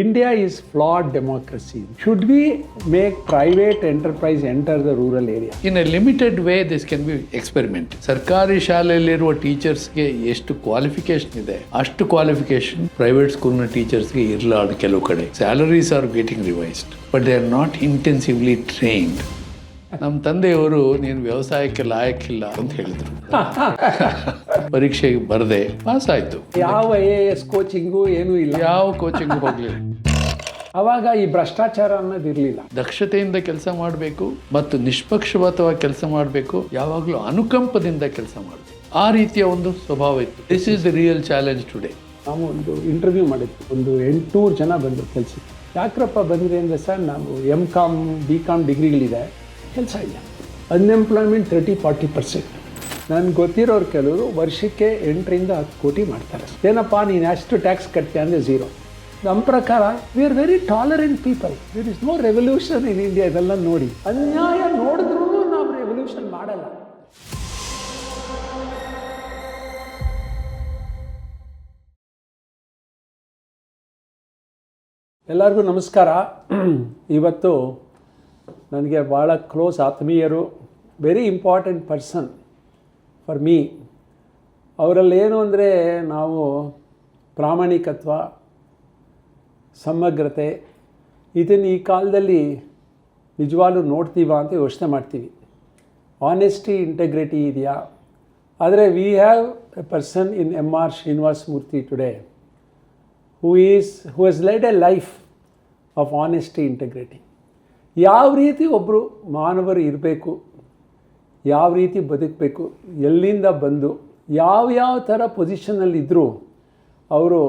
India is flawed democracy. Should we make private enterprise enter the rural area? In a limited way, this can be experiment. ಸರ್ಕಾರಿ ಶಾಲೆಯಲ್ಲಿರುವ ಟೀಚರ್ಸ್ಗೆ ಎಷ್ಟು qualification ಇದೆ ಅಷ್ಟು qualification private ಸ್ಕೂಲ್ನ ಟೀಚರ್ಸ್ಗೆ ಇರಲಾರ್ದು ಕೆಲವು ಕಡೆ. Salaries are getting revised but they are not intensively trained. ನಮ್ಮ ತಂದೆಯವರು ನೀನು ವ್ಯವಸಾಯಕ್ಕೆ ಲಾಯಕ್ಕಿಲ್ಲ ಅಂತ ಹೇಳಿದರು. ಪರೀಕ್ಷೆಗೆ ಬರದೆ ಪಾಸ್ ಆಯಿತು. ಯಾವ AS ಕೋಚಿಂಗು ಏನೂ ಇಲ್ಲ, ಯಾವ ಕೋಚಿಂಗ್ ಹೋಗಲಿಲ್ಲ. ಅವಾಗ ಈ ಭ್ರಷ್ಟಾಚಾರ ಅನ್ನೋದು ಇರಲಿಲ್ಲ. ದಕ್ಷತೆಯಿಂದ ಕೆಲಸ ಮಾಡಬೇಕು ಮತ್ತು ನಿಷ್ಪಕ್ಷಪಾತವಾಗಿ ಕೆಲಸ ಮಾಡಬೇಕು, ಯಾವಾಗಲೂ ಅನುಕಂಪದಿಂದ ಕೆಲಸ ಮಾಡಬೇಕು. ಆ ರೀತಿಯ ಒಂದು ಸ್ವಭಾವ ಇತ್ತು. This is the real challenge today. ನಾವು ಒಂದು ಇಂಟರ್ವ್ಯೂ ಮಾಡಿದ್ವಿ, ಒಂದು 800 ಜನ ಬಂದರು ಕೆಲಸಕ್ಕೆ. ಯಾಕ್ರಪ್ಪ ಬಂದ್ರಿ ಅಂದರೆ ಸರ್ ನಾವು MCom BCom ಡಿಗ್ರಿಗಳಿದೆ, ಕೆಲಸ ಇಲ್ಲ, ಅನ್ಎಂಪ್ಲಾಯ್ಮೆಂಟ್ 30-40%. ನನಗೆ ಗೊತ್ತಿರೋರು ಕೆಲವರು ವರ್ಷಕ್ಕೆ 8ರಿಂದ 10 ಕೋಟಿ ಮಾಡ್ತಾರೆ. ಏನಪ್ಪ ನೀನು ಎಷ್ಟು ಟ್ಯಾಕ್ಸ್ ಕಟ್ತೀಯ ಅಂದರೆ 0. ನಮ್ಮ ಪ್ರಕಾರ we are very tolerant people. There is no revolution in India. ಇದೆಲ್ಲ ನೋಡಿ ಅನ್ಯಾಯ ನೋಡಿದ್ರೂ ನಾವು ರೆವಲ್ಯೂಷನ್ ಮಾಡಲ್ಲ. ಎಲ್ಲರಿಗೂ ನಮಸ್ಕಾರ. ಇವತ್ತು ನನಗೆ ಭಾಳ ಕ್ಲೋಸ್ ಆತ್ಮೀಯರು, very important person for me. ಅವರಲ್ಲೇನು ಅಂದರೆ ನಾವು ಪ್ರಾಮಾಣಿಕತ್ವ, ಸಮಗ್ರತೆ, ಇದನ್ನು ಈ ಕಾಲದಲ್ಲಿ ನಿಜವಾಗ್ಲೂ ನೋಡ್ತೀವ ಅಂತ ಯೋಚನೆ ಮಾಡ್ತೀವಿ. ಆನೆಸ್ಟಿ, ಇಂಟೆಗ್ರಿಟಿ ಇದೆಯಾ? ಆದರೆ we have A person in MR Srinivasa Murthy today who has led a life of honesty, integrity. ಯಾವ ರೀತಿ ಒಬ್ಬರು ಮಾನವರು ಇರಬೇಕು, ಯಾವ ರೀತಿ ಬದುಕಬೇಕು, ಎಲ್ಲಿಂದ ಬಂದು ಯಾವ ಥರ ಪೊಸಿಷನಲ್ಲಿದ್ದರೂ ಅವರು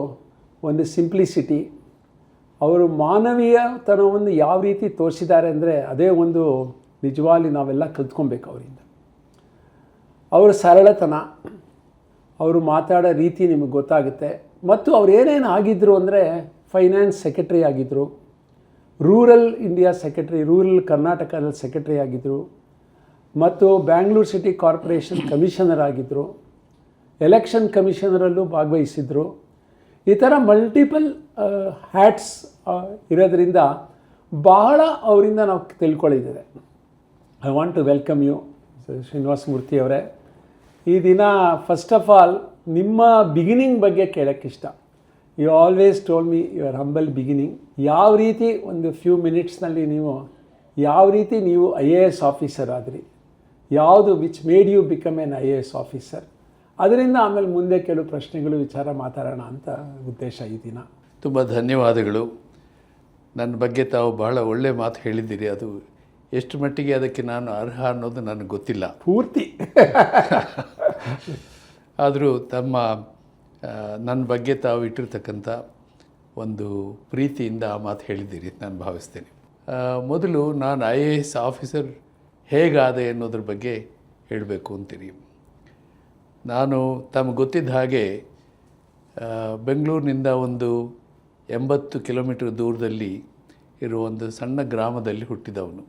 ಒಂದು ಸಿಂಪ್ಲಿಸಿಟಿ, ಅವರು ಮಾನವೀಯತನವನ್ನು ಯಾವ ರೀತಿ ತೋರಿಸಿದ್ದಾರೆ ಅಂದರೆ ಅದೇ ಒಂದು ನಿಜವಾಗಿ ನಾವೆಲ್ಲ ಕಲ್ತ್ಕೊಬೇಕು ಅವರಿಂದ. ಅವರ ಸರಳತನ, ಅವರು ಮಾತಾಡೋ ರೀತಿ ನಿಮಗೆ ಗೊತ್ತಾಗುತ್ತೆ. ಮತ್ತು ಅವ್ರು ಏನೇನು ಆಗಿದ್ದರು ಅಂದರೆ ಫೈನಾನ್ಸ್ ಸೆಕ್ರೆಟರಿ ಆಗಿದ್ದರು, ರೂರಲ್ ಇಂಡಿಯಾ ಸೆಕ್ರೆಟರಿ, ರೂರಲ್ ಕರ್ನಾಟಕದಲ್ಲಿ ಸೆಕ್ರೆಟರಿ ಆಗಿದ್ದರು, ಮತ್ತು ಬ್ಯಾಂಗ್ಳೂರು ಸಿಟಿ ಕಾರ್ಪೊರೇಷನ್ ಕಮಿಷನರ್ ಆಗಿದ್ದರು, ಎಲೆಕ್ಷನ್ ಕಮಿಷನರಲ್ಲೂ ಭಾಗವಹಿಸಿದರು. ಈ ಥರ ಮಲ್ಟಿಪಲ್ ಹ್ಯಾಟ್ಸ್ ಇರೋದ್ರಿಂದ ಬಹಳ ಅವರಿಂದ ನಾವು ತಿಳ್ಕೊಳ್ಳಿದ್ದೇವೆ. I want to welcome you Srinivasa Murthy ಅವರೇ. ಈ ದಿನ ಫಸ್ಟ್ ಆಫ್ ಆಲ್ ನಿಮ್ಮ ಬಿಗಿನಿಂಗ್ ಬಗ್ಗೆ ಕೇಳೋಕ್ಕಿಷ್ಟ. You always told me your humble beginning. ಯಾವ ರೀತಿ ಒಂದು ಫ್ಯೂ ಮಿನಿಟ್ಸ್ನಲ್ಲಿ ಯಾವ ರೀತಿ ನೀವು IAS ಆಫೀಸರ್ ಆದ್ರಿ, ಯಾವುದು which made you become an IAS officer, ಅದರಿಂದ ಆಮೇಲೆ ಮುಂದೆ ಕೆಲವು ಪ್ರಶ್ನೆಗಳು ವಿಚಾರ ಮಾತಾಡೋಣ ಅಂತ ಉದ್ದೇಶ ಈ ದಿನ. ತುಂಬ ಧನ್ಯವಾದಗಳು. ನನ್ನ ಬಗ್ಗೆ ತಾವು ಬಹಳ ಒಳ್ಳೆಯ ಮಾತು ಹೇಳಿದ್ದೀರಿ. ಅದು ಎಷ್ಟು ಮಟ್ಟಿಗೆ ಅದಕ್ಕೆ ನಾನು ಅರ್ಹ ಅನ್ನೋದು ನನಗೆ ಗೊತ್ತಿಲ್ಲ ಪೂರ್ತಿ. ಆದರೂ ನನ್ನ ಬಗ್ಗೆ ತಾವು ಇಟ್ಟಿರ್ತಕ್ಕಂಥ ಒಂದು ಪ್ರೀತಿಯಿಂದ ಆ ಮಾತು ಹೇಳಿದ್ದೀರಿ ನಾನು ಭಾವಿಸ್ತೇನೆ. ಮೊದಲು ನಾನು IAS ಆಫೀಸರ್ ಹೇಗಾದೆ ಅನ್ನೋದ್ರ ಬಗ್ಗೆ ಹೇಳಬೇಕು ಅಂತೀರಿ. ನಾನು ತಮಗೆ ಗೊತ್ತಿದ್ದ ಹಾಗೆ ಬೆಂಗಳೂರಿನಿಂದ ಒಂದು 80 ಕಿಲೋಮೀಟರ್ ದೂರದಲ್ಲಿ ಇರುವ ಒಂದು ಸಣ್ಣ ಗ್ರಾಮದಲ್ಲಿ ಹುಟ್ಟಿದವನು.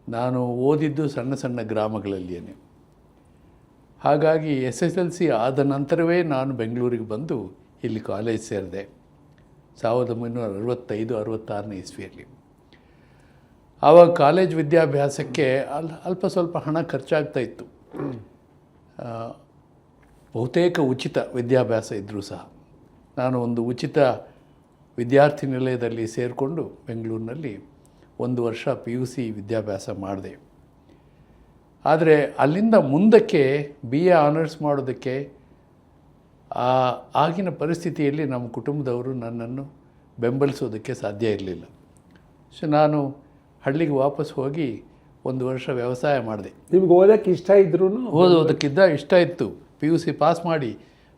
ನಾನು ಓದಿದ್ದು ಸಣ್ಣ ಸಣ್ಣ ಗ್ರಾಮಗಳಲ್ಲಿಯೇ. ಹಾಗಾಗಿ SSLC ಆದ ನಂತರವೇ ನಾನು ಬೆಂಗಳೂರಿಗೆ ಬಂದು ಇಲ್ಲಿ ಕಾಲೇಜ್ ಸೇರಿದೆ 1965-66ನೇ ಇಸ್ವಿಯಲ್ಲಿ. ಆವಾಗ ಕಾಲೇಜ್ ವಿದ್ಯಾಭ್ಯಾಸಕ್ಕೆ ಅಲ್ಪ ಸ್ವಲ್ಪ ಹಣ ಖರ್ಚಾಗ್ತಾ ಇತ್ತು. ಬಹುತೇಕ ಉಚಿತ ವಿದ್ಯಾಭ್ಯಾಸ ಇದ್ದರೂ ಸಹ ನಾನು ಒಂದು ಉಚಿತ ವಿದ್ಯಾರ್ಥಿ ನಿಲಯದಲ್ಲಿ ಸೇರಿಕೊಂಡು ಬೆಂಗಳೂರಿನಲ್ಲಿ 1 ವರ್ಷ PUC ವಿದ್ಯಾಭ್ಯಾಸ ಮಾಡಿದೆ. ಆದರೆ ಅಲ್ಲಿಂದ ಮುಂದಕ್ಕೆ BA ಆನರ್ಸ್ ಮಾಡೋದಕ್ಕೆ ಆಗಿನ ಪರಿಸ್ಥಿತಿಯಲ್ಲಿ ನಮ್ಮ ಕುಟುಂಬದವರು ನನ್ನನ್ನು ಬೆಂಬಲಿಸೋದಕ್ಕೆ ಸಾಧ್ಯ ಇರಲಿಲ್ಲ. ಸೊ ನಾನು ಹಳ್ಳಿಗೆ ವಾಪಸ್ ಹೋಗಿ 1 ವರ್ಷ ವ್ಯವಸಾಯ ಮಾಡಿದೆ. ನಿಮ್ಗೆ ಓದೋಕ್ಕೆ ಇಷ್ಟ ಇದ್ರೂ? ಓದೋದಕ್ಕಿದ್ದ ಇಷ್ಟ ಇತ್ತು. PUC ಪಾಸ್ ಮಾಡಿ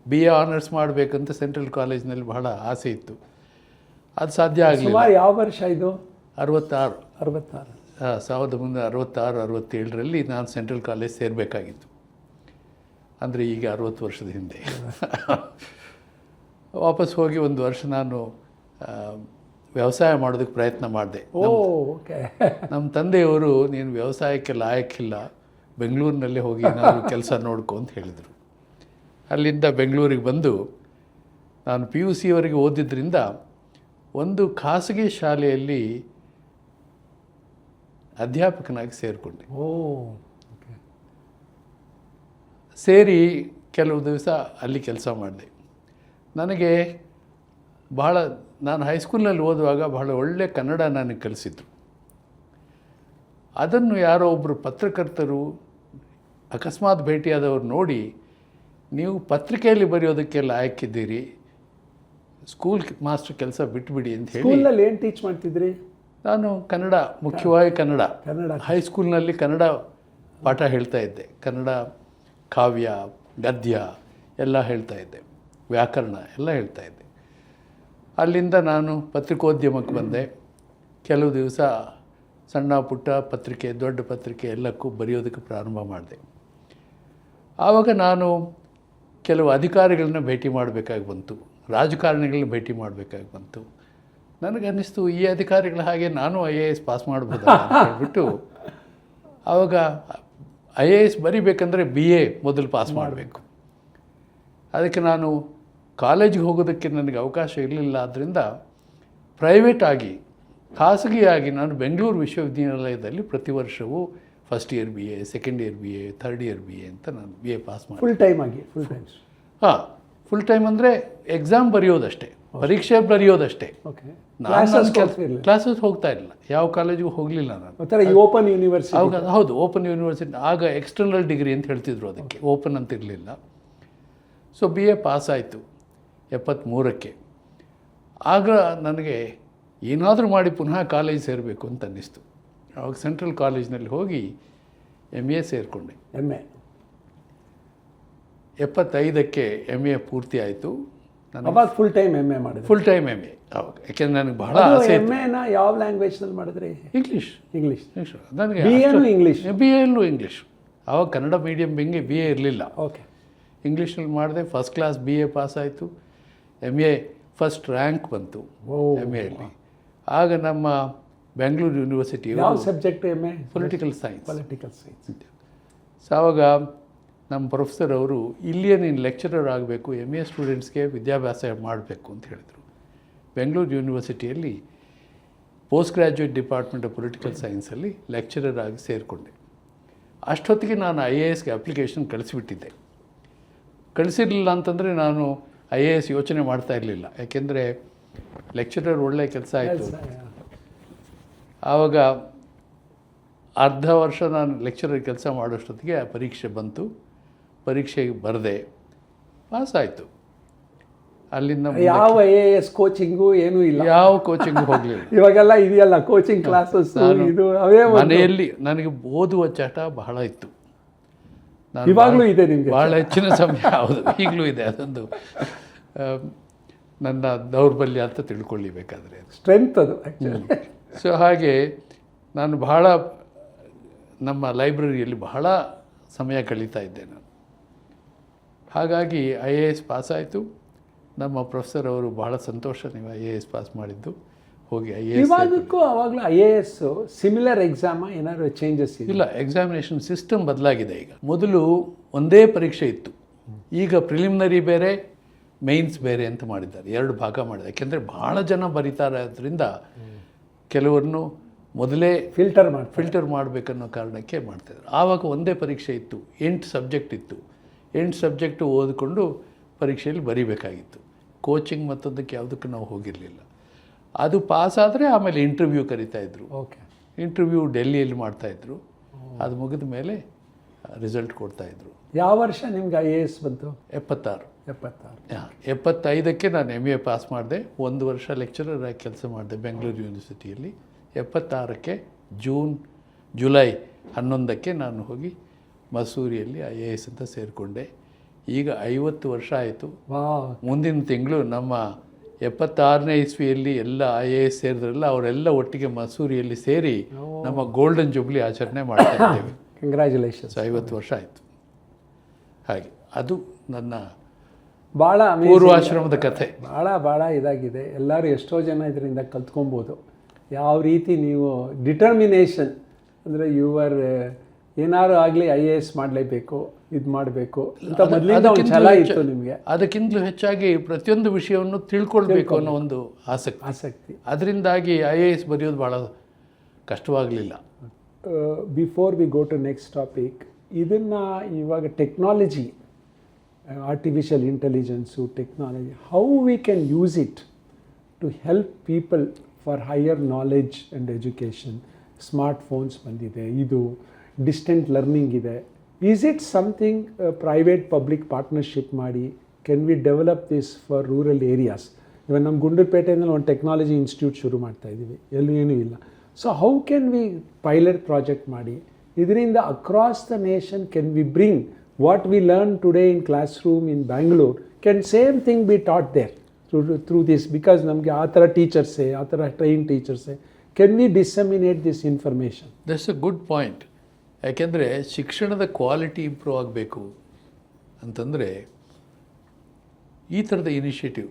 BA ಆನರ್ಸ್ ಮಾಡಬೇಕಂತ ಸೆಂಟ್ರಲ್ ಕಾಲೇಜ್ನಲ್ಲಿ ಬಹಳ ಆಸೆ ಇತ್ತು. ಅದು ಸಾಧ್ಯ ಆಗಲಿಲ್ಲ. ಯಾವ ವರ್ಷ ಇದು? 66. 1966 ನಾನು ಸೆಂಟ್ರಲ್ ಕಾಲೇಜ್ ಸೇರಬೇಕಾಗಿತ್ತು. ಅಂದರೆ ಈಗ 60 ವರ್ಷದ ಹಿಂದೆ. ವಾಪಸ್ ಹೋಗಿ 1 ವರ್ಷ ನಾನು ವ್ಯವಸಾಯ ಮಾಡೋದಕ್ಕೆ ಪ್ರಯತ್ನ ಮಾಡಿದೆ. ನಮ್ಮ ತಂದೆಯವರು ನೀನು ವ್ಯವಸಾಯಕ್ಕೆ ಲಾಯಕ್ಕಿಲ್ಲ, ಬೆಂಗಳೂರಿನಲ್ಲಿ ಹೋಗಿ ಏನಾದರೂ ಕೆಲಸ ನೋಡ್ಕೊ ಅಂತ ಹೇಳಿದರು. ಅಲ್ಲಿಂದ ಬೆಂಗಳೂರಿಗೆ ಬಂದು ನಾನು PUCವರೆಗೆ ಓದಿದ್ದರಿಂದ ಒಂದು ಖಾಸಗಿ ಶಾಲೆಯಲ್ಲಿ ಅಧ್ಯಾಪಕನಾಗಿ ಸೇರಿಕೊಂಡೆ. ಓ, ಸೇರಿ ಕೆಲವು ದಿವಸ ಅಲ್ಲಿ ಕೆಲಸ ಮಾಡಿದೆ. ನನಗೆ ಬಹಳ, ನಾನು ಹೈಸ್ಕೂಲ್ನಲ್ಲಿ ಓದುವಾಗ ಬಹಳ ಒಳ್ಳೆಯ ಕನ್ನಡ ನನಗೆ ಕಲಿಸಿದ್ರು. ಅದನ್ನು ಯಾರೋ ಒಬ್ಬರು ಪತ್ರಕರ್ತರು ಅಕಸ್ಮಾತ್ ಭೇಟಿಯಾದವರು ನೋಡಿ, ನೀವು ಪತ್ರಿಕೆಯಲ್ಲಿ ಬರೆಯೋದಕ್ಕೆಲ್ಲ ಆಯ್ಕಿದ್ದೀರಿ, ಸ್ಕೂಲ್ ಮಾಸ್ಟರ್ ಕೆಲಸ ಬಿಟ್ಬಿಡಿ ಅಂತ ಹೇಳಿ. ಸ್ಕೂಲಲ್ಲಿ ಏನು ಟೀಚ್ ಮಾಡ್ತಿದ್ರಿ? ನಾನು ಕನ್ನಡ, ಮುಖ್ಯವಾಗಿ ಕನ್ನಡ. ಕನ್ನಡ ಹೈಸ್ಕೂಲ್ನಲ್ಲಿ ಕನ್ನಡ ಪಾಠ ಹೇಳ್ತಾ ಇದ್ದೆ. ಕನ್ನಡ ಕಾವ್ಯ, ಗದ್ಯ ಎಲ್ಲ ಹೇಳ್ತಾ ಇದ್ದೆ, ವ್ಯಾಕರಣ ಎಲ್ಲ ಹೇಳ್ತಾ ಇದ್ದೆ. ಅಲ್ಲಿಂದ ನಾನು ಪತ್ರಿಕೋದ್ಯಮಕ್ಕೆ ಬಂದೆ. ಕೆಲವು ದಿವಸ ಸಣ್ಣ ಪುಟ್ಟ ಪತ್ರಿಕೆ, ದೊಡ್ಡ ಪತ್ರಿಕೆ ಎಲ್ಲಕ್ಕೂ ಬರೆಯೋದಕ್ಕೆ ಪ್ರಾರಂಭ ಮಾಡಿದೆ. ಆವಾಗ ನಾನು ಕೆಲವು ಅಧಿಕಾರಿಗಳನ್ನ ಭೇಟಿ ಮಾಡಬೇಕಾಗಿ ಬಂತು, ರಾಜಕಾರಣಿಗಳನ್ನ ಭೇಟಿ ಮಾಡಬೇಕಾಗಿ ಬಂತು. ನನಗನ್ನಿಸ್ತು, ಈ ಅಧಿಕಾರಿಗಳ ಹಾಗೆ ನಾನು IAS ಪಾಸ್ ಮಾಡ್ಬೋದಾ ಅಂತ ಹೇಳ್ಬಿಟ್ಟು, ಆವಾಗ IAS ಬರಿಬೇಕಂದ್ರೆ BA ಮೊದಲು ಪಾಸ್ ಮಾಡಬೇಕು. ಅದಕ್ಕೆ ನಾನು ಕಾಲೇಜಿಗೆ ಹೋಗೋದಕ್ಕೆ ನನಗೆ ಅವಕಾಶ ಇರಲಿಲ್ಲ. ಆದ್ದರಿಂದ ಪ್ರೈವೇಟ್ ಆಗಿ, ಖಾಸಗಿಯಾಗಿ ನಾನು ಬೆಂಗಳೂರು ವಿಶ್ವವಿದ್ಯಾನಿಲಯದಲ್ಲಿ ಪ್ರತಿ ವರ್ಷವೂ first year BA, second year BA, third year BA ಅಂತ ನಾನು BA ಪಾಸ್ ಮಾಡಿ. ಫುಲ್ ಟೈಮ್ ಆಗಿ? Full time. ಹಾಂ, ಫುಲ್ ಟೈಮ್ ಅಂದರೆ ಎಕ್ಸಾಮ್ ಬರೆಯೋದಷ್ಟೇ, ಪರೀಕ್ಷೆ ಬರೆಯೋದಷ್ಟೇ. ಓಕೆ. ಕ್ಲಾಸಸ್ ಹೋಗ್ತಾ ಇರಲಿಲ್ಲ, ಯಾವ ಕಾಲೇಜಿಗೂ ಹೋಗಲಿಲ್ಲ ನಾನು. Open university? ಆವಾಗ ಹೌದು, ಓಪನ್ ಯೂನಿವರ್ಸಿಟಿ. ಆಗ ಎಕ್ಸ್ಟರ್ನಲ್ ಡಿಗ್ರಿ ಅಂತ ಹೇಳ್ತಿದ್ರು ಅದಕ್ಕೆ, ಓಪನ್ ಅಂತ ಇರಲಿಲ್ಲ. ಸೊ BA ಪಾಸ್ ಆಯಿತು 73ಕ್ಕೆ. ಆಗ ನನಗೆ ಏನಾದರೂ ಮಾಡಿ ಪುನಃ ಕಾಲೇಜ್ ಸೇರಬೇಕು ಅಂತ ಅನ್ನಿಸ್ತು. ಆವಾಗ ಸೆಂಟ್ರಲ್ ಕಾಲೇಜ್ನಲ್ಲಿ ಹೋಗಿ MA ಸೇರಿಕೊಂಡೆ. MA 75ಕ್ಕೆ MA ಪೂರ್ತಿ ಆಯಿತು. ಅವಾಗ ಫುಲ್ ಟೈಮ್ MA ಮಾಡಿದೆ? Full time MA. ಅವಾಗ ಯಾಕೆಂದರೆ ನನಗೆ ಬಹಳ ಆಸೆ. MA ಯಾವ ಲ್ಯಾಂಗ್ವೇಜ್ನಲ್ಲಿ ಮಾಡಿದ್ರಿ? ಇಂಗ್ಲೀಷ್. ನನಗೆ ಇಂಗ್ಲೀಷ್? BA English. ಆವಾಗ ಕನ್ನಡ ಮೀಡಿಯಂ ಬೆಂಗೆ BA ಇರಲಿಲ್ಲ. ಓಕೆ. ಇಂಗ್ಲೀಷಲ್ಲಿ ಮಾಡಿದೆ, ಫಸ್ಟ್ ಕ್ಲಾಸ್ BA ಪಾಸ್ ಆಯಿತು. MA ಫಸ್ಟ್ ರ್ಯಾಂಕ್ ಬಂತು MAಯಲ್ಲಿ. ಆಗ ನಮ್ಮ ಬೆಂಗಳೂರು ಯೂನಿವರ್ಸಿಟಿ. ಯಾವ subject MA? Political science. Political science. So ಆವಾಗ ನಮ್ಮ ಪ್ರೊಫೆಸರ್ ಅವರು, ಇಲ್ಲಿಯೇ ನೀನು ಲೆಕ್ಚರರ್ ಆಗಬೇಕು, MA ಸ್ಟೂಡೆಂಟ್ಸ್ಗೆ ವಿದ್ಯಾಭ್ಯಾಸ ಮಾಡಬೇಕು ಅಂತ ಹೇಳಿದರು. ಬೆಂಗಳೂರು ಯೂನಿವರ್ಸಿಟಿಯಲ್ಲಿ post graduate department of political ಸೈನ್ಸಲ್ಲಿ ಲೆಕ್ಚರರ್ ಆಗಿ ಸೇರಿಕೊಂಡೆ. ಅಷ್ಟೊತ್ತಿಗೆ ನಾನು IASಗೆ ಅಪ್ಲಿಕೇಶನ್ ಕಳಿಸಿಬಿಟ್ಟಿದ್ದೆ. ಕಳಿಸಿರಲಿಲ್ಲ ಅಂತಂದರೆ ನಾನು IAS ಯೋಚನೆ ಮಾಡ್ತಾ ಇರಲಿಲ್ಲ, ಯಾಕೆಂದರೆ ಲೆಕ್ಚರರ್ ಒಳ್ಳೆಯ ಕೆಲಸ ಆಯಿತು. ಆವಾಗ ಅರ್ಧ ವರ್ಷ ನಾನು ಲೆಕ್ಚರರ್ ಕೆಲಸ ಮಾಡೋಷ್ಟೊತ್ತಿಗೆ ಆ ಪರೀಕ್ಷೆ ಬಂತು. ಪರೀಕ್ಷೆಗೆ ಬರೆದೆ, ಪಾಸ್ ಆಯಿತು. ಅಲ್ಲಿಂದ ಯಾವ IAS ಕೋಚಿಂಗು ಏನೂ ಇಲ್ಲ? ಯಾವ ಕೋಚಿಂಗ್ ಹೋಗಲಿಲ್ಲ. ಇವಾಗೆಲ್ಲ ಇದೆಯಲ್ಲ ಕೋಚಿಂಗ್ ಕ್ಲಾಸಸ್, ಇದು ಅವೇ. ಮನೆಯಲ್ಲಿ ನನಗೆ ಓದುವ ಚಟ ಬಹಳ ಇತ್ತು. ಇವಾಗಲೂ ಇದೆ ನಿಮಗೆ? ಭಾಳ ಹೆಚ್ಚಿನ ಸಮಯ. ಹೌದು, ಈಗಲೂ ಇದೆ. ಅದೊಂದು ನನ್ನ ದೌರ್ಬಲ್ಯ ಅಂತ ತಿಳ್ಕೊಳ್ಳಿಬೇಕಾದ್ರೆ, ಸ್ಟ್ರೆಂತ್ ಅದು ಆ್ಯಕ್ಚುಲಿ. ಸೊ ಹಾಗೆ ನಾನು ಬಹಳ ನಮ್ಮ ಲೈಬ್ರರಿಯಲ್ಲಿ ಬಹಳ ಸಮಯ ಕಳೀತಾ ಇದ್ದೆ ನಾನು. ಹಾಗಾಗಿ IAS ಪಾಸ್ ಆಯಿತು. ನಮ್ಮ ಪ್ರೊಫೆಸರ್ ಅವರು ಬಹಳ ಸಂತೋಷ, ನೀವು IAS ಪಾಸ್ ಮಾಡಿದ್ದು, ಹೋಗಿ IAS. ಇವಾಗಕ್ಕೂ ಆವಾಗಲೂ IAS ಸಿಮಿಲರ್ ಎಕ್ಸಾಮ ಏನಾದ್ರು ಚೇಂಜಸ್ ಇಲ್ಲ? ಎಕ್ಸಾಮಿನೇಷನ್ ಸಿಸ್ಟಮ್ ಬದಲಾಗಿದೆ ಈಗ. ಮೊದಲು ಒಂದೇ ಪರೀಕ್ಷೆ ಇತ್ತು, ಈಗ ಪ್ರಿಲಿಮಿನರಿ ಬೇರೆ, ಮೇನ್ಸ್ ಬೇರೆ ಅಂತ ಮಾಡಿದ್ದಾರೆ. 2 ಭಾಗ ಮಾಡಿದ್ದಾರೆ. ಯಾಕೆಂದರೆ ಭಾಳ ಜನ ಬರೀತಾರೆ, ಅದರಿಂದ ಕೆಲವರನ್ನು ಮೊದಲೇ ಫಿಲ್ಟರ್ ಮಾಡಬೇಕನ್ನೋ ಕಾರಣಕ್ಕೆ ಮಾಡ್ತಾಯಿದ್ರು. ಆವಾಗ ಒಂದೇ ಪರೀಕ್ಷೆ ಇತ್ತು, 8 ಸಬ್ಜೆಕ್ಟ್ ಇತ್ತು. 8 ಸಬ್ಜೆಕ್ಟು ಓದಿಕೊಂಡು ಪರೀಕ್ಷೆಯಲ್ಲಿ ಬರೀಬೇಕಾಗಿತ್ತು. ಕೋಚಿಂಗ್ ಮತ್ತೊಂದಕ್ಕೆ ಯಾವುದಕ್ಕೆ ನಾವು ಹೋಗಿರಲಿಲ್ಲ. ಅದು ಪಾಸ್ ಆದರೆ ಆಮೇಲೆ ಇಂಟರ್ವ್ಯೂ ಕರೀತಾಯಿದ್ರು. ಓಕೆ. ಇಂಟರ್ವ್ಯೂ ಡೆಲ್ಲಿಯಲ್ಲಿ ಮಾಡ್ತಾಯಿದ್ರು. ಅದು ಮುಗಿದ ಮೇಲೆ ರಿಸಲ್ಟ್ ಕೊಡ್ತಾಯಿದ್ರು. ಯಾವ ವರ್ಷ ನಿಮ್ಗೆ IAS ಬಂತು? 76. 75ಕ್ಕೆ ನಾನು MA ಪಾಸ್ ಮಾಡಿದೆ. 1 ವರ್ಷ ಲೆಕ್ಚರರ್ ಆಗಿ ಕೆಲಸ ಮಾಡಿದೆ ಬೆಂಗಳೂರು ಯೂನಿವರ್ಸಿಟಿಯಲ್ಲಿ. 76ಕ್ಕೆ ಜುಲೈ 11ಕ್ಕೆ ನಾನು ಹೋಗಿ ಮಸೂರಿಯಲ್ಲಿ IAS ಅಂತ ಸೇರಿಕೊಂಡೆ. ಈಗ 50 ವರ್ಷ ಆಯಿತು. ಮುಂದಿನ ತಿಂಗಳು ನಮ್ಮ 76ನೇ ಇಸ್ವಿಯಲ್ಲಿ ಎಲ್ಲ IAS ಸೇರಿದ್ರಲ್ಲ, ಅವರೆಲ್ಲ ಒಟ್ಟಿಗೆ ಮಸೂರಿಯಲ್ಲಿ ಸೇರಿ ನಮ್ಮ ಗೋಲ್ಡನ್ ಜೂಬ್ಲಿ ಆಚರಣೆ ಮಾಡ್ತಾ ಇದ್ದೇವೆ. ಕಂಗ್ರ್ಯಾಚುಲೇಷನ್ಸ್. 50 ವರ್ಷ ಆಯಿತು. ಹಾಗೆ ಅದು ನನ್ನ ಭಾಳ ಪೂರ್ವಾಶ್ರಮದ ಕಥೆ. ಭಾಳ ಇದಾಗಿದೆ. ಎಲ್ಲರೂ ಎಷ್ಟೋ ಜನ ಇದರಿಂದ ಕಲ್ತ್ಕೊಬೋದು ಯಾವ ರೀತಿ ನೀವು ಡಿಟರ್ಮಿನೇಷನ್, ಅಂದರೆ ಯು ಆರ್ ಏನಾದ್ರು ಆಗಲಿ IAS ಮಾಡಲೇಬೇಕು, ಇದು ಮಾಡಬೇಕು ಅಂತ ಮೊದಲಿಂದ ಒಂದು ಛಲ ಇತ್ತು ನಿಮಗೆ. ಅದಕ್ಕಿಂತಲೂ ಹೆಚ್ಚಾಗಿ ಪ್ರತಿಯೊಂದು ವಿಷಯವನ್ನು ತಿಳ್ಕೊಳ್ಬೇಕು ಅನ್ನೋ ಒಂದು ಆಸಕ್ತಿ. ಅದರಿಂದಾಗಿ IAS ಬರೆಯೋದು ಭಾಳ ಕಷ್ಟವಾಗಲಿಲ್ಲ. Before we go to next topic, ಇದನ್ನು ಇವಾಗ technology, artificial intelligence, technology, how we can use it to help people for higher knowledge and education. Smart phones ಬಂದಿದೆ, ಇದು ಡಿಸ್ಟೆಂಟ್ ಲರ್ನಿಂಗ್ ಇದೆ. Is it something private public partnership ಮಾಡಿ can we develop this for rural areas? ಇವಾಗ ನಮ್ಮ ಗುಂಡ್ಲುಪೇಟೆಯಲ್ಲಿ ಒಂದು technology institute ಶುರು ಮಾಡ್ತಾ ಇದ್ದೀವಿ, ಎಲ್ಲೂ ಏನೂ ಇಲ್ಲ. So how can we pilot project ಮಾಡಿ ಇದರಿಂದ across the nation can we bring what we learn today in class room in Bangalore, can same thing be taught there through this? Because ನಮಗೆ ಆ ಥರ ಟೀಚರ್ಸೇ, ಆ ಥರ ಟ್ರೈನ್ ಟೀಚರ್ಸೇ, can we disseminate this information? That's a good point. ಯಾಕೆಂದರೆ ಶಿಕ್ಷಣದ quality improve ಆಗಬೇಕು ಅಂತಂದರೆ ಈ ಥರದ ಇನಿಷಿಯೇಟಿವ್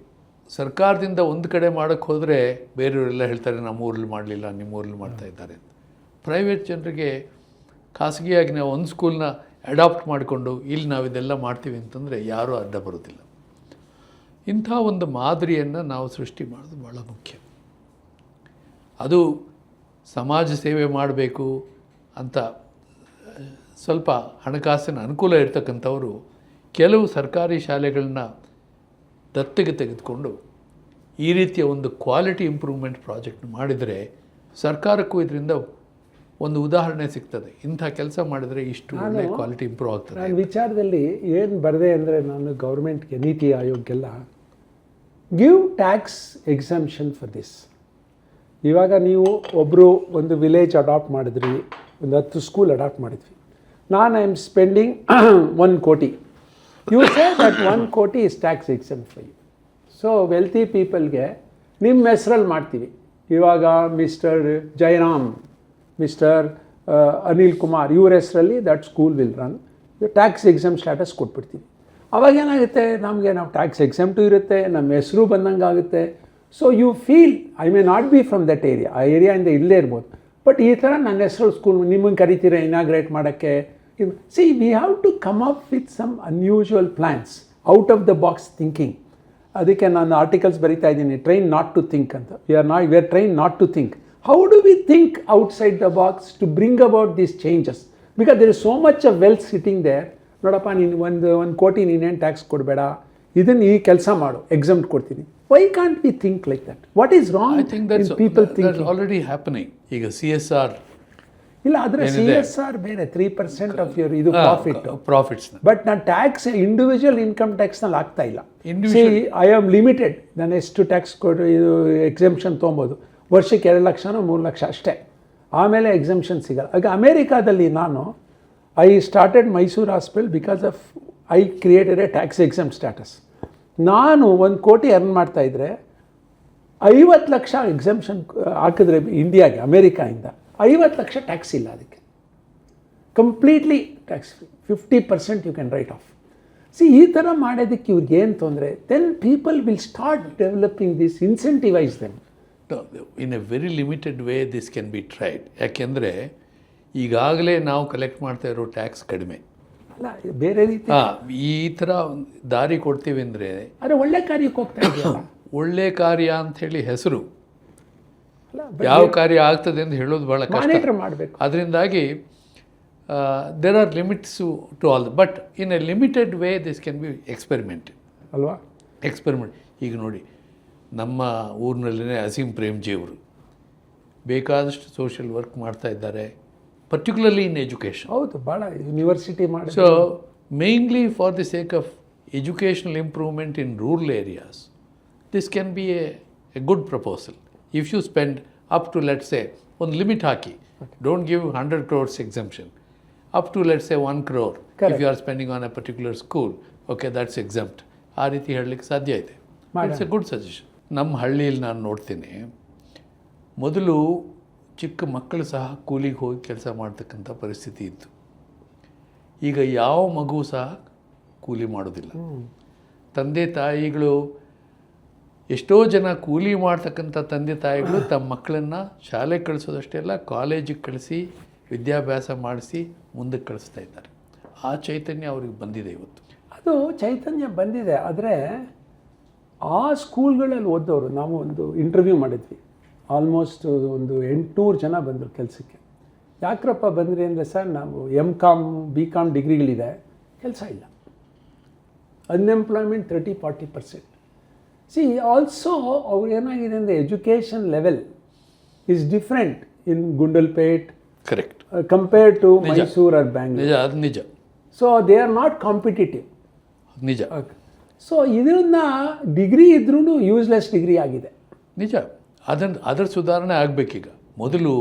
ಸರ್ಕಾರದಿಂದ ಒಂದು ಕಡೆ ಮಾಡೋಕ್ಕೆ ಹೋದರೆ ಬೇರೆಯವರೆಲ್ಲ ಹೇಳ್ತಾರೆ ನಮ್ಮ ಊರಲ್ಲಿ ಮಾಡಲಿಲ್ಲ, ನಿಮ್ಮ ಊರಲ್ಲಿ ಮಾಡ್ತಾ ಇದ್ದಾರೆ ಅಂತ. ಪ್ರೈವೇಟ್ ಜನರಿಗೆ ಖಾಸಗಿಯಾಗಿ ನಾವು ಒಂದು ಸ್ಕೂಲ್ನ ಅಡಾಪ್ಟ್ ಮಾಡಿಕೊಂಡು ಇಲ್ಲಿ ನಾವು ಇದೆಲ್ಲ ಮಾಡ್ತೀವಿ ಅಂತಂದರೆ ಯಾರೂ ಅಡ್ಡ ಬರೋದಿಲ್ಲ. ಇಂಥ ಒಂದು ಮಾದರಿಯನ್ನು ನಾವು ಸೃಷ್ಟಿ ಮಾಡೋದು ಭಾಳ ಮುಖ್ಯ. ಅದು ಸಮಾಜ ಸೇವೆ ಮಾಡಬೇಕು ಅಂತ ಸ್ವಲ್ಪ ಹಣಕಾಸಿನ ಅನುಕೂಲ ಇರ್ತಕ್ಕಂಥವರು ಕೆಲವು ಸರ್ಕಾರಿ ಶಾಲೆಗಳನ್ನ ದತ್ತಿಗೆ ತೆಗೆದುಕೊಂಡು ಈ ರೀತಿಯ ಒಂದು ಕ್ವಾಲಿಟಿ ಇಂಪ್ರೂವ್ಮೆಂಟ್ ಪ್ರಾಜೆಕ್ಟ್ ಮಾಡಿದರೆ ಸರ್ಕಾರಕ್ಕೂ ಇದರಿಂದ ಒಂದು ಉದಾಹರಣೆ ಸಿಗ್ತದೆ. ಇಂಥ ಕೆಲಸ ಮಾಡಿದರೆ ಇಷ್ಟು ಒಳ್ಳೆ ಕ್ವಾಲಿಟಿ ಇಂಪ್ರೂವ್ ಆಗ್ತದೆ. ನಾನು ವಿಚಾರದಲ್ಲಿ ಏನು ಬರದೆ ಅಂದರೆ, ನಾನು ಗೌರ್ಮೆಂಟ್ಗೆ, ನೀತಿ ಆಯೋಗಕ್ಕೆಲ್ಲ give tax exemption for this. ಇವಾಗ ನೀವು ಒಬ್ಬರು ಒಂದು ವಿಲೇಜ್ ಅಡಾಪ್ಟ್ ಮಾಡಿದ್ರಿ, ಒಂದು 10 ಸ್ಕೂಲ್ ಅಡಾಪ್ಟ್ ಮಾಡಿದ್ವಿ, ನಾನು ಐ ಆಮ್ ಸ್ಪೆಂಡಿಂಗ್ 1 ಕೋಟಿ. You say that 1 koti is tax exempt for you. So wealthy ಪೀಪಲ್ಗೆ ನಿಮ್ಮ ಹೆಸ್ರಲ್ಲಿ ಮಾಡ್ತೀವಿ. ಇವಾಗ ಮಿಸ್ಟರ್ ಜಯರಾಮ್, ಮಿಸ್ಟರ್ ಅನಿಲ್ ಕುಮಾರ್, ಇವ್ರ ಹೆಸರಲ್ಲಿ that school will run, tax exempt status ಕೊಟ್ಬಿಡ್ತೀವಿ. ಅವಾಗೇನಾಗುತ್ತೆ, ನಮಗೆ ನಾವು ಟ್ಯಾಕ್ಸ್ ಎಕ್ಸೆಂಪ್ಟು ಇರುತ್ತೆ, ನಮ್ಮ ಹೆಸರು ಬಂದಂಗೆ ಆಗುತ್ತೆ. So you feel I may not be from that area, ಆ ಏರಿಯಾಯಿಂದ ಇಲ್ಲೇ ಇರ್ಬೋದು, ಬಟ್ ಈ ಥರ ನನ್ನ ಹೆಸರು ಸ್ಕೂಲ್ ನಿಮ್ಮನ್ನು ಕರಿತೀರ ಇನಾಗ್ರೇಟ್ ಮಾಡೋಕ್ಕೆ. See we have to come up with some unusual plans, out of the box thinking. ಅದಕ್ಕೆ ನಾನು ಆರ್ಟಿಕಲ್ಸ್ ಬರಿತಾ ಇದ್ದೀನಿ, ಟ್ರೈನ್ ನಾಟ್ ಟು ಥಿಂಕ್ ಅಂತ. We are trained not to think. How do we think outside the box to bring about these changes? Because there is so much uh wealth sitting there. ನೋಡಪ್ಪ, ನೀನು ಒಂದು ಕೋಟಿ ನೀನೇನು tax ಕೊಡಬೇಡ, ಇದನ್ನು ಈ ಕೆಲಸ ಮಾಡು, ಎಕ್ಸಮ್ಟ್ ಕೊಡ್ತೀನಿ. Why can't we think like that? What is wrong? I think that's people think already happening. ಈಗ CSR ಇಲ್ಲ, ಆದರೆ CSR ಬೇರೆ, 3% ಆಫ್ ಯುವರ್ ಇದು ಪ್ರಾಫಿಟ್ಸ್. ಬಟ್ ನಾನು ಟ್ಯಾಕ್ಸ್ ಇಂಡಿವಿಜುವಲ್ ಇನ್ಕಮ್ ಟ್ಯಾಕ್ಸ್ನಲ್ಲಿ ಆಗ್ತಾ ಇಲ್ಲ. I am limited. ನಾನು ಎಷ್ಟು ಟ್ಯಾಕ್ಸ್ ಕೊಡು, ಇದು ಎಕ್ಸೆಂಪ್ಷನ್ ತೊಗೊಬೋದು, ವರ್ಷಕ್ಕೆ 2 ಲಕ್ಷನೋ 3 ಲಕ್ಷ ಅಷ್ಟೇ, ಆಮೇಲೆ ಎಕ್ಸೆಂಪ್ಷನ್ ಸಿಗಲ್ಲ. ಈಗ ಅಮೇರಿಕಾದಲ್ಲಿ ನಾನು I started Mysuru hospital because of I created A tax exempt status. ನಾನು 1 ಕೋಟಿ ಅರ್ನ್ ಮಾಡ್ತಾಯಿದ್ರೆ 50 ಲಕ್ಷ ಎಕ್ಸೆಂಪ್ಷನ್ ಹಾಕಿದ್ರೆ ಇಂಡಿಯಾಗೆ, ಅಮೇರಿಕಾಯಿಂದ 50 ಲಕ್ಷ ಟ್ಯಾಕ್ಸ್ ಇಲ್ಲ, ಅದಕ್ಕೆ completely tax free, 50% you can write off. See ಈ ಥರ ಮಾಡೋದಕ್ಕೆ ಇವ್ರಿಗೆ ಏನು ತೊಂದರೆ? Then people will start developing this, incentivise them. In a very limited way this can be tried. ಯಾಕೆಂದರೆ ಈಗಾಗಲೇ ನಾವು ಕಲೆಕ್ಟ್ ಮಾಡ್ತಾ ಇರೋ ಟ್ಯಾಕ್ಸ್ ಕಡಿಮೆ ಅಲ್ಲ, ಬೇರೆ ರೀತಿ ಈ ಥರ ದಾರಿ ಕೊಡ್ತೀವಿ ಅಂದರೆ ಆದರೆ ಒಳ್ಳೆ ಕಾರ್ಯಕ್ಕೆ ಹೋಗ್ತಾ ಇದೆಯಲ್ಲ. ಒಳ್ಳೆ ಕಾರ್ಯ ಅಂಥೇಳಿ ಹೆಸರು, ಯಾವ ಕಾರ್ಯ ಆಗ್ತದೆ ಅಂತ ಹೇಳೋದು ಭಾಳ ಕಷ್ಟ. ಮಾಡಬೇಕು. ಅದರಿಂದಾಗಿ there are limits to all, but in a limited way this can be experiment ಅಲ್ವಾ? ಎಕ್ಸ್ಪೆರಿಮೆಂಟ್. ಈಗ ನೋಡಿ, ನಮ್ಮ ಊರಿನಲ್ಲೇ ಅಸೀಂ ಪ್ರೇಮ್ಜಿ ಅವರು ಬೇಕಾದಷ್ಟು ಸೋಷಿಯಲ್ ವರ್ಕ್ ಮಾಡ್ತಾ ಇದ್ದಾರೆ, ಪರ್ಟಿಕ್ಯುಲರ್ಲಿ ಇನ್ ಎಜುಕೇಷನ್. ಹೌದು, ಭಾಳ ಯೂನಿವರ್ಸಿಟಿ ಮಾಡಿ. So mainly for the sake of educational improvement in rural areas, this can be a good proposal. If you spend up to let's say ಒಂದು ಲಿಮಿಟ್ ಹಾಕಿ, don't give 100 crores exemption, up to let's say 1 crore if you are spending on a particular school, okay that's exempt. ಆ ರೀತಿ ಹೇಳಲಿಕ್ಕೆ ಸಾಧ್ಯ ಇದೆ. It's a good suggestion. ನಮ್ಮ ಹಳ್ಳಿಯಲ್ಲಿ ನಾನು ನೋಡ್ತೀನಿ, ಮೊದಲು ಚಿಕ್ಕ ಮಕ್ಕಳು ಸಹ ಕೂಲಿಗೆ ಹೋಗಿ ಕೆಲಸ ಮಾಡ್ತಕ್ಕಂಥ ಪರಿಸ್ಥಿತಿ ಇತ್ತು. ಈಗ ಯಾವ ಮಗು ಸಹ ಕೂಲಿ ಮಾಡೋದಿಲ್ಲ. ತಂದೆ ತಾಯಿಗಳು, ಎಷ್ಟೋ ಜನ ಕೂಲಿ ಮಾಡ್ತಕ್ಕಂಥ ತಂದೆ ತಾಯಿಗಳು ತಮ್ಮ ಮಕ್ಕಳನ್ನು ಶಾಲೆಗೆ ಕಳಿಸೋದಷ್ಟೇ ಅಲ್ಲ, ಕಾಲೇಜಿಗೆ ಕಳಿಸಿ ವಿದ್ಯಾಭ್ಯಾಸ ಮಾಡಿಸಿ ಮುಂದಕ್ಕೆ ಕಳಿಸ್ತಾ ಇದ್ದಾರೆ. ಆ ಚೈತನ್ಯ ಅವ್ರಿಗೆ ಬಂದಿದೆ ಇವತ್ತು. ಅದು ಚೈತನ್ಯ ಬಂದಿದೆ. ಆದರೆ ಆ ಸ್ಕೂಲ್ಗಳಲ್ಲಿ ಓದೋರು, ನಾವು ಒಂದು ಇಂಟರ್ವ್ಯೂ ಮಾಡಿದ್ವಿ, ಆಲ್ಮೋಸ್ಟ್ ಒಂದು 800 ಜನ ಬಂದರು ಕೆಲಸಕ್ಕೆ. ಯಾಕ್ರಪ್ಪ ಬಂದ್ರಿ ಅಂದರೆ, ಸರ್ ನಾವು MCOM BCOM ಡಿಗ್ರಿಗಳಿದೆ, ಕೆಲಸ ಇಲ್ಲ, ಅನ್ಎಂಪ್ಲಾಯ್ಮೆಂಟ್ 30-40%. ಸಿ ಆಲ್ಸೋ ಅವ್ರು ಏನಾಗಿದೆ ಅಂದರೆ education level is different in Gundlupet correct compared to Mysuru or Bangalore. ನಿಜ, ಅದು ನಿಜ. So they are not competitive. ನಿಜ. ಸೊ ಇದನ್ನ ಡಿಗ್ರಿ ಇದ್ರೂ ಯೂಸ್ಲೆಸ್ ಡಿಗ್ರಿ ಆಗಿದೆ. ನಿಜ. ಅದರ ಸುಧಾರಣೆ ಆಗಬೇಕೀಗ. ಮೊದಲು